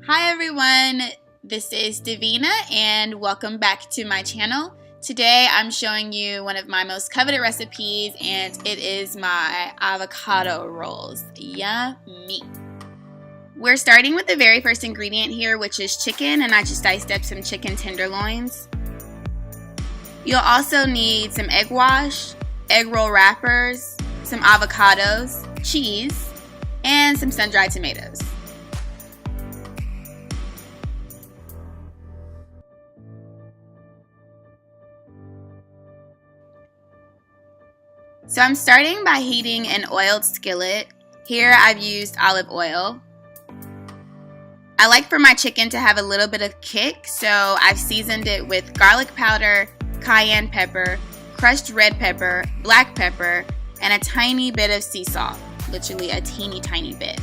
Hi everyone, this is Davina and welcome back to my channel. Today I'm showing you one of my most coveted recipes and it is my avocado rolls. Yummy! We're starting with the very first ingredient here, which is chicken, and I just diced up some chicken tenderloins. You'll also need some egg wash, egg roll wrappers, some avocados, cheese, and some sun-dried tomatoes. So I'm starting by heating an oiled skillet. Here I've used olive oil. I like for my chicken to have a little bit of kick, so I've seasoned it with garlic powder, cayenne pepper, crushed red pepper, black pepper, and a tiny bit of sea salt, literally a teeny tiny bit.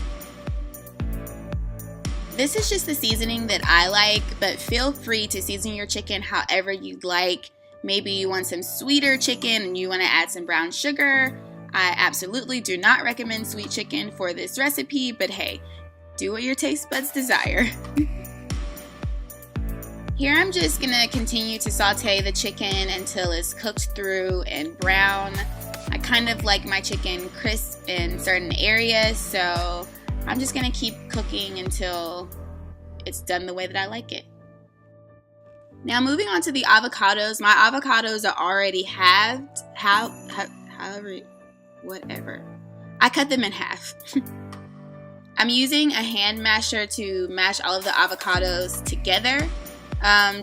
This is just the seasoning that I like, but feel free to season your chicken however you'd like. Maybe you want some sweeter chicken and you want to add some brown sugar. I absolutely do not recommend sweet chicken for this recipe, but hey, do what your taste buds desire. Here I'm just going to continue to saute the chicken until it's cooked through and brown. I kind of like my chicken crisp in certain areas, so I'm just going to keep cooking until it's done the way that I like it. Now moving on to the avocados. My avocados are already halved. Whatever. I cut them in half. I'm using a hand masher to mash all of the avocados together,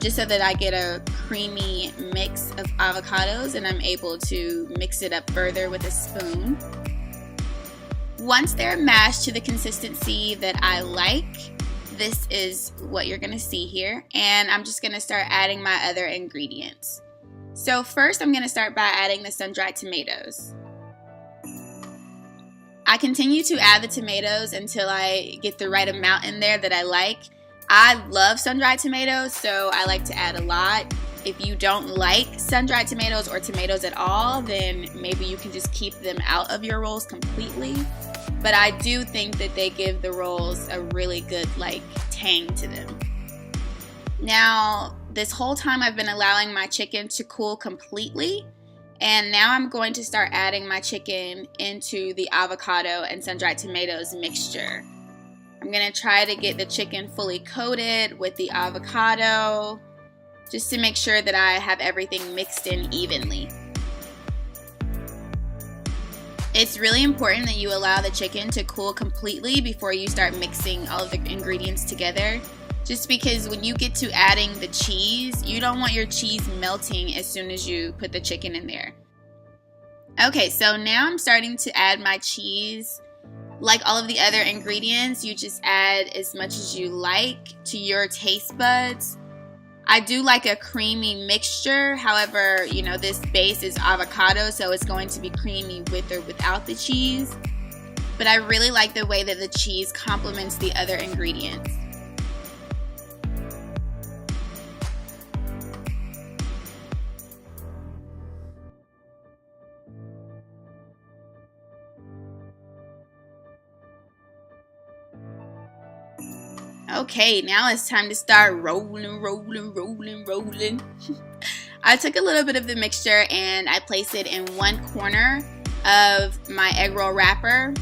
just so that I get a creamy mix of avocados and I'm able to mix it up further with a spoon. Once they're mashed to the consistency that I like, this is what you're gonna see here, and I'm just gonna start adding my other ingredients. So first I'm gonna start by adding the sun-dried tomatoes. I continue to add the tomatoes until I get the right amount in there that I like. I love sun-dried tomatoes, so I like to add a lot. If you don't like sun-dried tomatoes or tomatoes at all, then maybe you can just keep them out of your rolls completely. But I do think that they give the rolls a really good tang to them. Now, this whole time I've been allowing my chicken to cool completely, and now I'm going to start adding my chicken into the avocado and sun-dried tomatoes mixture. I'm going to try to get the chicken fully coated with the avocado, just to make sure that I have everything mixed in evenly. It's really important that you allow the chicken to cool completely before you start mixing all of the ingredients together. Just because when you get to adding the cheese, you don't want your cheese melting as soon as you put the chicken in there. Okay, so now I'm starting to add my cheese. Like all of the other ingredients, you just add as much as you like to your taste buds. I do like a creamy mixture. However, you know, this base is avocado, so it's going to be creamy with or without the cheese. But I really like the way that the cheese complements the other ingredients. Okay, now it's time to start rolling. I took a little bit of the mixture and I placed it in one corner of my egg roll wrapper.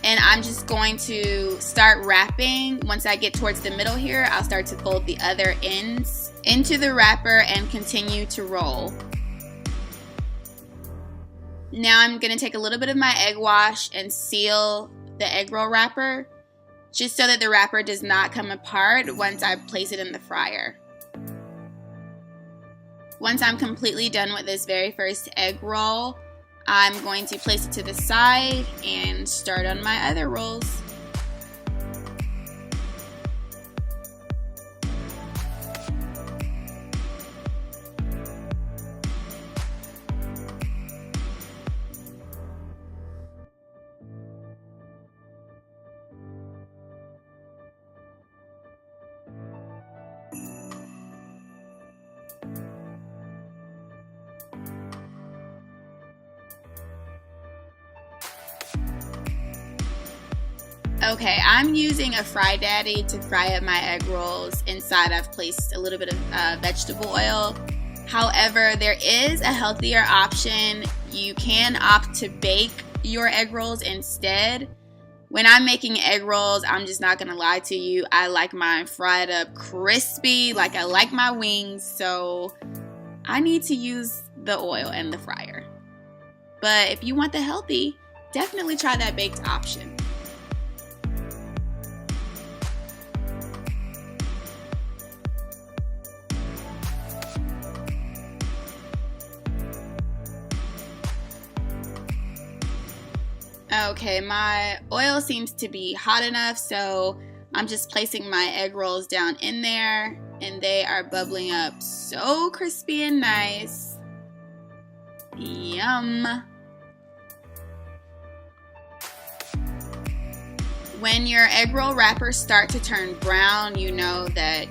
And I'm just going to start wrapping. Once I get towards the middle here, I'll start to fold the other ends into the wrapper and continue to roll. Now I'm going to take a little bit of my egg wash and seal the egg roll wrapper, just so that the wrapper does not come apart once I place it in the fryer. Once I'm completely done with this very first egg roll, I'm going to place it to the side and start on my other rolls. Okay, I'm using a Fry Daddy to fry up my egg rolls. Inside I've placed a little bit of vegetable oil. However, there is a healthier option. You can opt to bake your egg rolls instead. When I'm making egg rolls, I'm just not gonna lie to you, I like mine fried up crispy, like I like my wings, so I need to use the oil and the fryer. But if you want the healthy, definitely try that baked option. Okay, my oil seems to be hot enough, so I'm just placing my egg rolls down in there, and they are bubbling up so crispy and nice. Yum. When your egg roll wrappers start to turn brown, you know that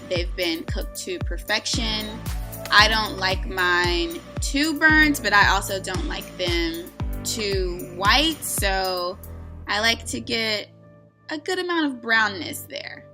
they've been cooked to perfection. I don't like mine too burnt, but I also don't like them too white, so I like to get a good amount of brownness there.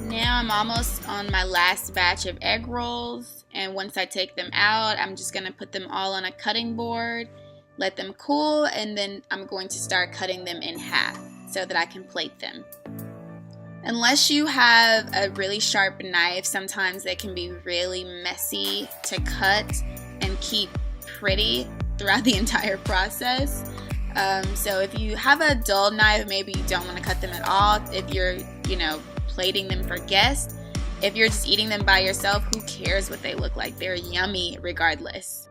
Now I'm almost on my last batch of egg rolls, and once I take them out, I'm just going to put them all on a cutting board, let them cool, and then I'm going to start cutting them in half so that I can plate them. Unless you have a really sharp knife, sometimes they can be really messy to cut and keep pretty throughout the entire process. So if you have a dull knife, maybe you don't want to cut them at all. If you're, plating them for guests. If you're just eating them by yourself, who cares what they look like? They're yummy regardless.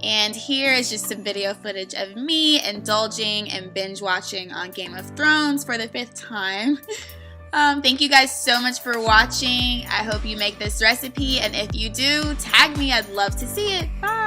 And here is just some video footage of me indulging and binge watching on Game of Thrones for the 5th time. Thank you guys so much for watching. I hope you make this recipe, and if you do, tag me. I'd love to see it. Bye!